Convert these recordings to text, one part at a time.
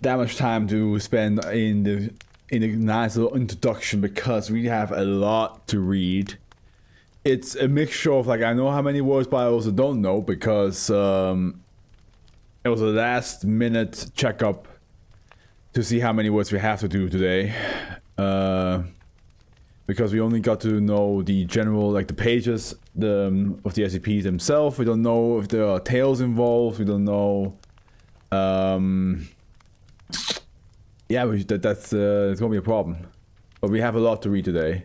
that much time to spend in a nice little introduction because we have a lot to read. It's a mixture of like I know how many words, but I also don't know because it was a last minute checkup to see how many words we have to do today. Because we only got to know the general, like the pages of the SCP themselves. We don't know if there are tales involved. We don't know. Yeah, that's it's gonna be a problem. But we have a lot to read today.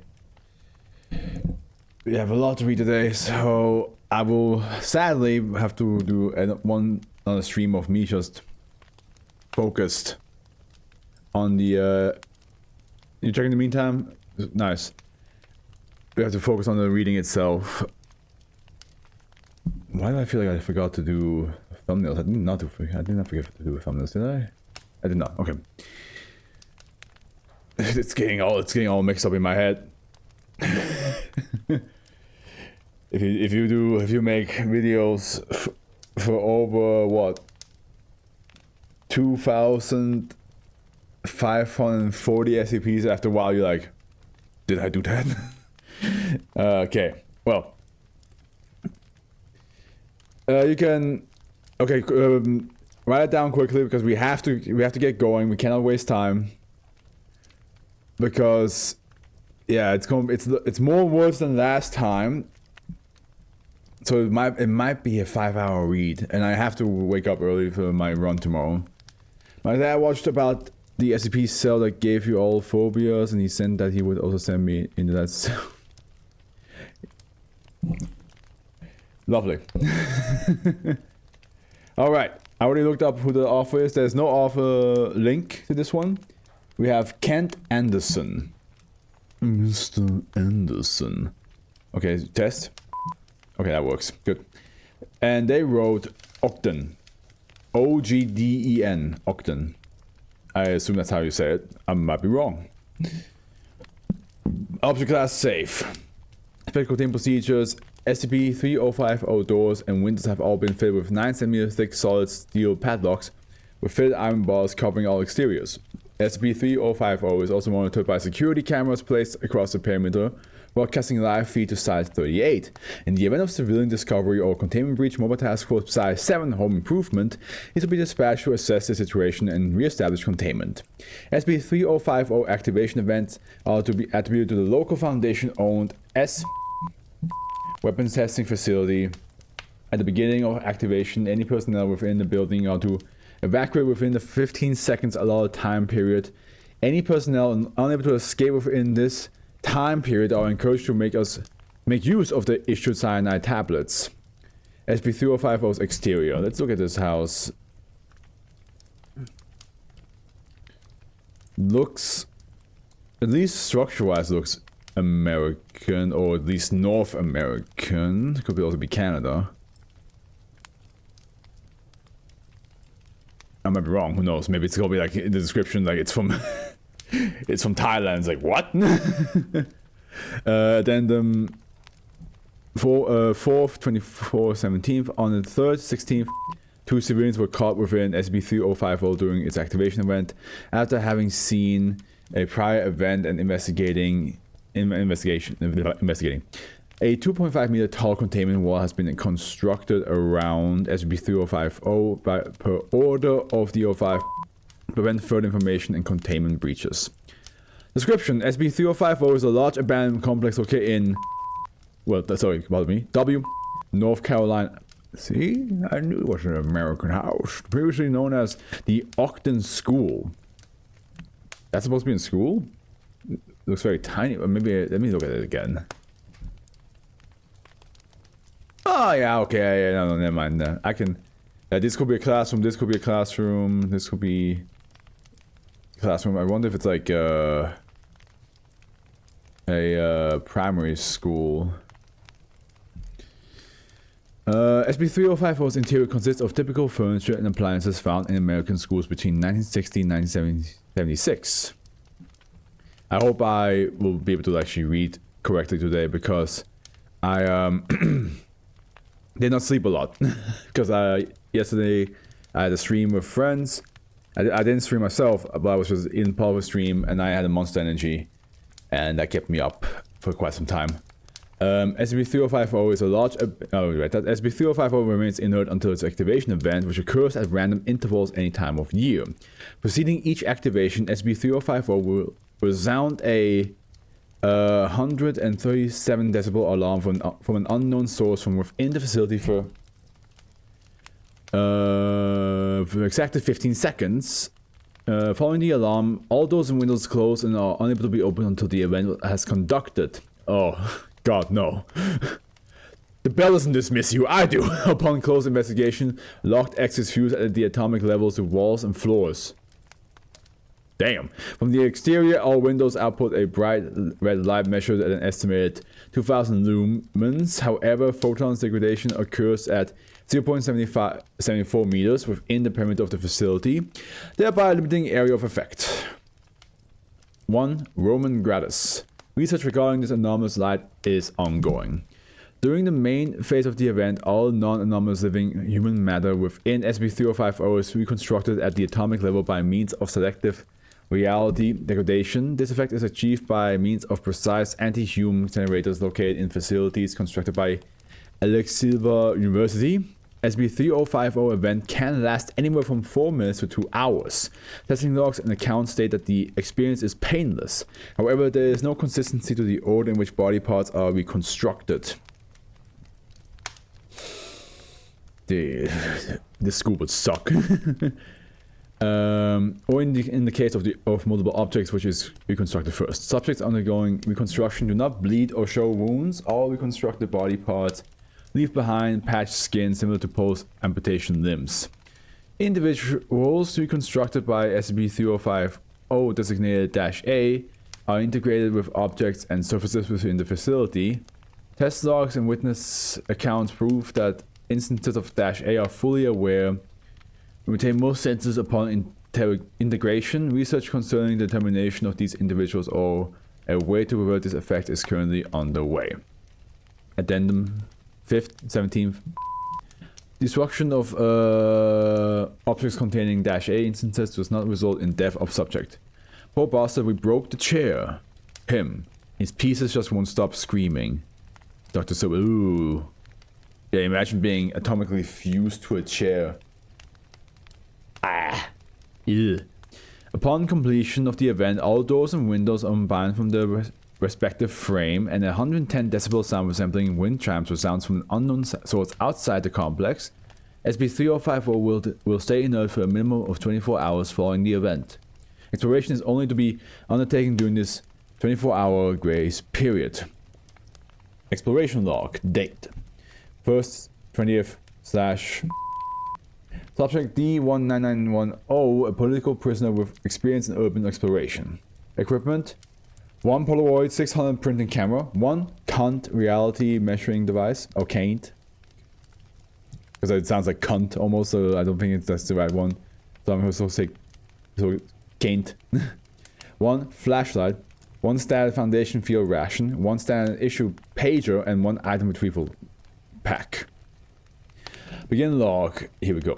So I will sadly have to do another stream of me just focused on the. You check in the meantime. Nice. We have to focus on the reading itself. Why do I feel like I forgot to do thumbnails? I did not forget to do thumbnails, did I? I did not. Okay. It's getting all mixed up in my head. if you make videos for over what 2,540 SCPs, after a while you're like, did I do that? Okay, well, you can write it down quickly because we have to get going. We cannot waste time because yeah, it's more words than last time, so it might be a 5-hour read, and I have to wake up early for my run tomorrow. My dad watched about the SCP cell that gave you all phobias, and he said that he would also send me into that cell. Lovely. Alright, I already looked up who the author is. There's no author link to this one. We have Kent Anderson. Mr. Anderson. Okay, test. Okay, that works. Good. And they wrote Ogden. Ogden. Ogden. I assume that's how you say it. I might be wrong. Object class safe. Special containment procedures. SCP-3050 doors and windows have all been fitted with 9 cm thick solid steel padlocks with fitted iron bars covering all exteriors. SCP-3050 is also monitored by security cameras placed across the perimeter, broadcasting live feed to Site-38. In the event of civilian discovery or containment breach, Mobile Task Force Psi-7 Home Improvement is to be dispatched to assess the situation and re-establish containment. SCP-3050 activation events are to be attributed to the local Foundation-owned Weapons Testing Facility. At the beginning of activation, any personnel within the building are to evacuate within the 15 seconds allotted time period. Any personnel unable to escape within this time period are encouraged to make use of the issued cyanide tablets. SCP-3050's exterior. Let's look at this house. Looks, at least structure-wise, looks American, or at least North American. Could also be Canada. I might be wrong. Who knows? Maybe it's gonna be like in the description, like it's from it's from Thailand. It's like what? Then the 4th, 24th, 17th. On the 3rd, 16th, 2 civilians were caught within SCP-3050 during its activation event after having seen a prior event and investigating. A 2.5 meter tall containment wall has been constructed around SCP-3050 per order of the O5 to prevent further information and containment breaches. Description: SCP-3050 is a large abandoned complex located in, W, North Carolina. See, I knew it was an American house. Previously known as the Ogden School. That's supposed to be in school? It looks very tiny. Maybe let me look at it again. Oh yeah, okay, yeah, no, never mind. I can. This could be a classroom. This could be a classroom. This could be a classroom. I wonder if it's like a primary school. SCP-3050's interior consists of typical furniture and appliances found in American schools between 1960 and 1976. I hope I will be able to actually read correctly today because I did not sleep a lot because yesterday I had a stream with friends I didn't stream myself, but I was just in part of a stream and I had a monster energy. And that kept me up for quite some time. SCP-3050 is a large... that SCP-3050 remains inert until its activation event, which occurs at random intervals any time of year. Preceding each activation, SCP-3050 will resound a 137 decibel alarm from an unknown source from within the facility for exactly 15 seconds. Following the alarm, all doors and windows close and are unable to be opened until the event has conducted. Oh, God, no. The bell doesn't dismiss you, I do. Upon close investigation, locked exits fuse at the atomic levels to walls and floors. Damn. From the exterior, all windows output a bright red light measured at an estimated 2000 lumens. However, photons degradation occurs at 0.74 meters within the perimeter of the facility, thereby limiting area of effect. 1. Roman gratis. Research regarding this anomalous light is ongoing. During the main phase of the event, all non-anomalous living human matter within SCP-3050 is reconstructed at the atomic level by means of selective reality degradation. This effect is achieved by means of precise anti-human generators located in facilities constructed by Alexilva University. SCP-3050 event can last anywhere from 4 minutes to 2 hours. Testing logs and accounts state that the experience is painless. However, there is no consistency to the order in which body parts are reconstructed. This school would suck. Or in the case of multiple objects which is reconstructed first. Subjects undergoing reconstruction do not bleed or show wounds. All reconstructed body parts leave behind patched skin similar to post-amputation limbs. Individuals reconstructed by SCP-3050 designated -A are integrated with objects and surfaces within the facility. Test logs and witness accounts prove that instances of -A are fully aware and retain most senses upon integration. Research concerning the determination of these individuals or a way to revert this effect is currently underway. Addendum 5th, 17th. Destruction of objects containing -A instances does not result in death of subject. Poor bastard, we broke the chair. Him. His pieces just won't stop screaming. Dr. Silver, ooh. Yeah, imagine being atomically fused to a chair. Ah. Ew. Upon completion of the event, all doors and windows are unbound from the respective frame, and a 110 decibel sound resembling wind chimes resounds from an unknown source outside the complex. SCP-3050 will stay inert for a minimum of 24 hours following the event. Exploration is only to be undertaken during this 24-hour grace period. Exploration log. Date. 1st, 20th, / Subject D19910, a political prisoner with experience in urban exploration. Equipment: 1 Polaroid 600 printing camera, 1 cunt reality measuring device, or can't. Because it sounds like cunt almost, so I don't think that's the right one. So I'm supposed to say, so can't. 1 flashlight, 1 standard foundation field ration, 1 standard issue pager, and 1 item retrieval pack. Begin log, here we go.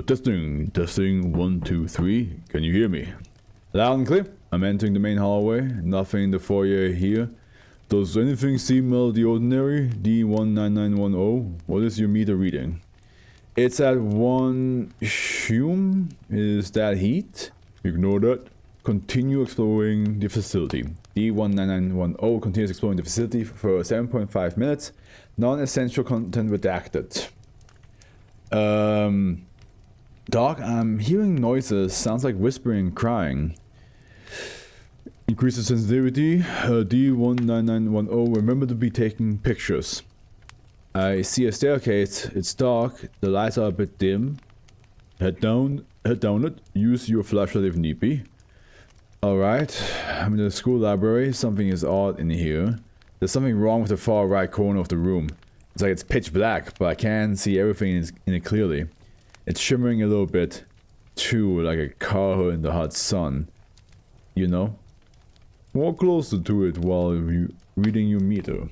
Testing, 1, 2, 3, can you hear me? Loud and clear. I'm entering the main hallway. Nothing in the foyer here. Does anything seem out of the ordinary? D19910. What is your meter reading? It's at 1 Hume. Is that heat? Ignore that. Continue exploring the facility. D19910 continues exploring the facility for 7.5 minutes. Non-essential content redacted. Doc, I'm hearing noises. Sounds like whispering and crying. Increase the sensitivity. D19910. Remember to be taking pictures. I see a staircase. It's dark. The lights are a bit dim. Head down it. Use your flashlight if need be. Alright. I'm in the school library. Something is odd in here. There's something wrong with the far right corner of the room. It's like it's pitch black, but I can see everything in it clearly. It's shimmering a little bit, too, like a car hood in the hot sun. You know? Walk closer to it while you're reading your meter.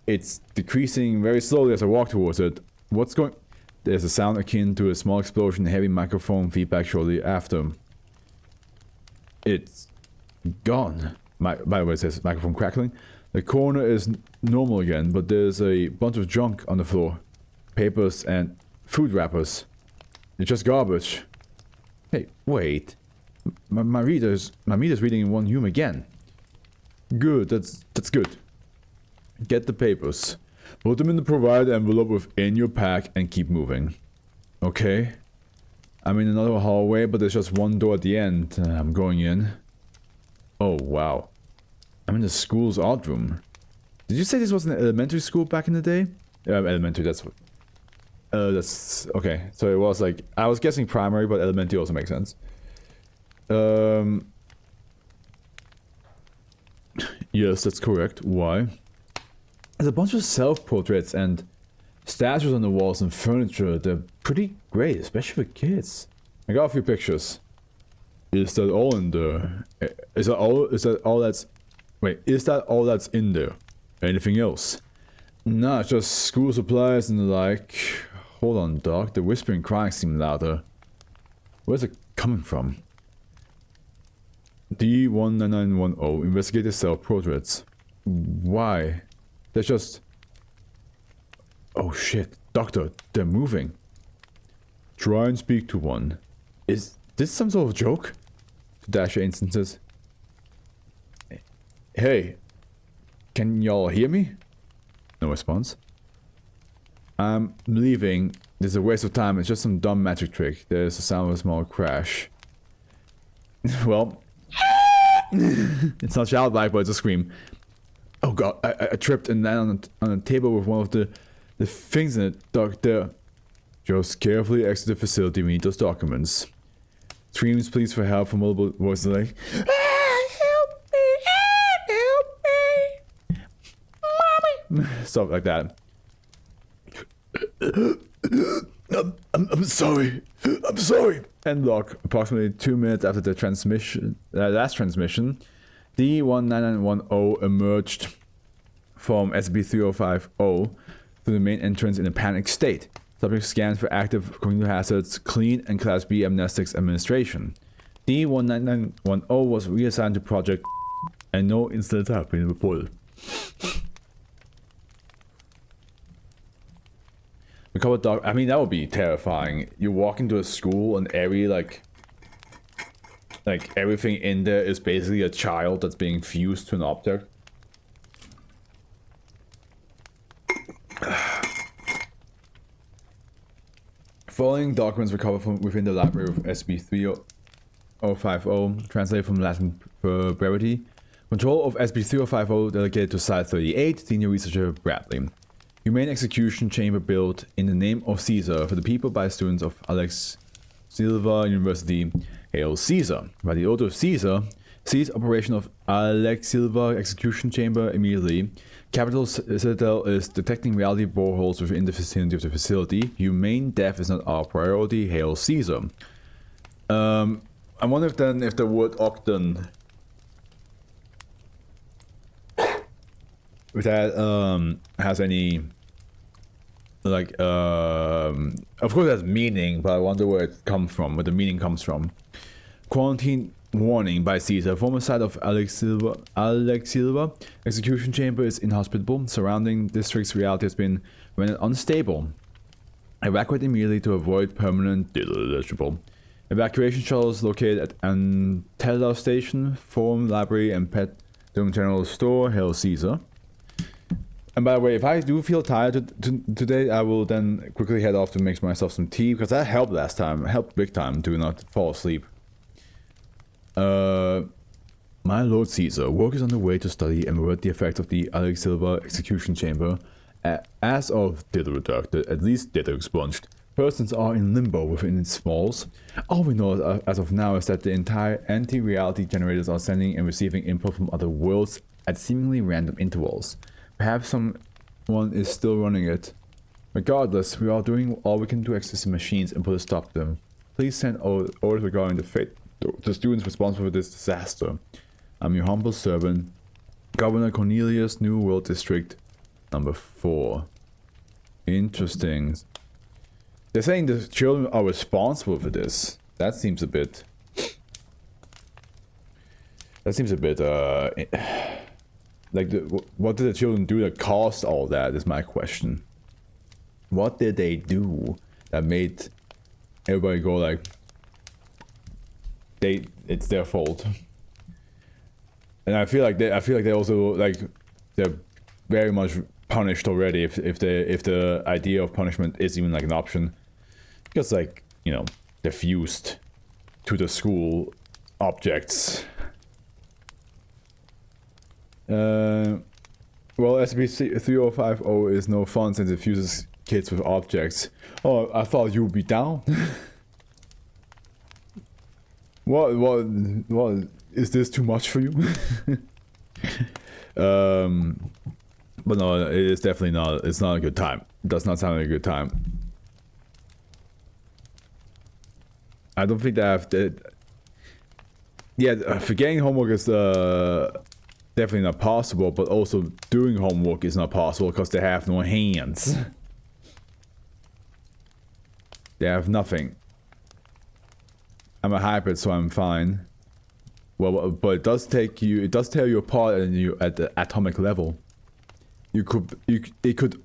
It's decreasing very slowly as I walk towards it. What's going... There's a sound akin to a small explosion, heavy microphone feedback shortly after. It's gone. By the way, it says microphone crackling. The corner is normal again, but there's a bunch of junk on the floor. Papers and food wrappers. It's just garbage. Hey, wait. My meter's reading in 1 hume again. Good, that's good. Get the papers. Put them in the provided envelope within your pack and keep moving. Okay. I'm in another hallway, but there's just one door at the end. I'm going in. Oh, wow. I'm in the school's art room. Did you say this was an elementary school back in the day? Elementary, that's what... that's... Okay, so it was like... I was guessing primary, but elementary also makes sense. Yes, that's correct. Why? There's a bunch of self-portraits and statues on the walls and furniture. They're pretty great, especially for kids. I got a few pictures. Is that all in there? Is that all that's... Wait, is that all that's in there? Anything else? Nah, it's just school supplies and the like. Hold on, Doc. The whispering crying seem louder. Where's it coming from? D19910. Investigate the self-portraits. Why? They're just... Oh shit. Doctor, they're moving. Try and speak to one. Is this some sort of joke? Dasher instances. Hey. Can y'all hear me? No response. I'm leaving. This is a waste of time. It's just some dumb magic trick. There's the sound of a small crash. Well... it's not childlike, but it's a scream. Oh god, I tripped and landed on a table with one of the things in it. Doctor, just carefully exit the facility. We need those documents. Screams, please for help from multiple voices like, help me, mommy, stuff like that. I'm sorry. End log. Approximately 2 minutes after the last transmission, D19910 emerged from SCP-3050 through the main entrance in a panicked state. Subject scanned for active cognitive hazards, clean and Class B amnestics administration. D19910 was reassigned to Project and no incidents have been reported. Recovered dog. I mean, that would be terrifying. You walk into a school and like everything in there is basically a child that's being fused to an object. Following documents recovered from within the library of SCP-3050, translated from Latin for brevity. Control of SCP-3050 delegated to Site 38, Senior Researcher Bradley. Humane execution chamber built in the name of Caesar for the people by students of Alex Silva University. Hail Caesar. By the order of Caesar, cease operation of Alex Silva execution chamber immediately. Capital Citadel is detecting reality boreholes within the vicinity of the facility. Humane death is not our priority. Hail Caesar. I wonder if the word Ogden, if that has any, like, of course it has meaning, but I wonder where it comes from, where the meaning comes from. Quarantine warning by Caesar. Former site of Alex Silva execution chamber is inhospitable. Surrounding district's reality has been rendered unstable. Evacuate immediately to avoid permanent illegible. Evacuation shuttles located at Antella Station, Forum, Library, and Pet General Store. Hail Caesar. And by the way, if I do feel tired today, I will then quickly head off to make myself some tea, because that helped last time. It helped big time to not fall asleep. My Lord Caesar, work is on the way to study and avert the effects of the Alex Silva execution chamber. As of data redacted, at least data expunged, persons are in limbo within its walls. All we know as of now is that the entire anti-reality generators are sending and receiving input from other worlds at seemingly random intervals. Perhaps someone is still running it. Regardless, we are doing all we can to access the machines and put a stop to them. Please send orders regarding the fate of the students responsible for this disaster. I'm your humble servant, Governor Cornelius, New World District, number 4. Interesting. They're saying the children are responsible for this. That seems a bit... That seems a bit, like, what did the children do that caused all that, is my question. What did they do that made everybody go like, it's their fault? And I feel like they also, like, they're very much punished already if the idea of punishment is even like an option. Because, like, you know, they're fused to the school objects. Well, SCP-3050 is no fun since it fuses kids with objects. Oh, I thought you would be down. What is this too much for you? But no, it is definitely not. It's not a good time. It does not sound like a good time. I don't think they have that. Yeah, forgetting homework is definitely not possible, but also doing homework is not possible because they have no hands. They have nothing. I'm a hybrid, so I'm fine. Well, but it does tear you apart at the atomic level. It could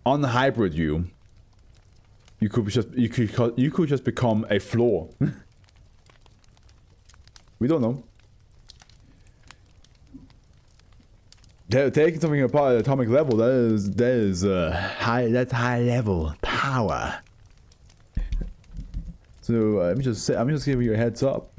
unhybrid you. You could just become a floor. We don't know. Taking something apart at atomic level, that's high level power. So I'm just giving you a heads up.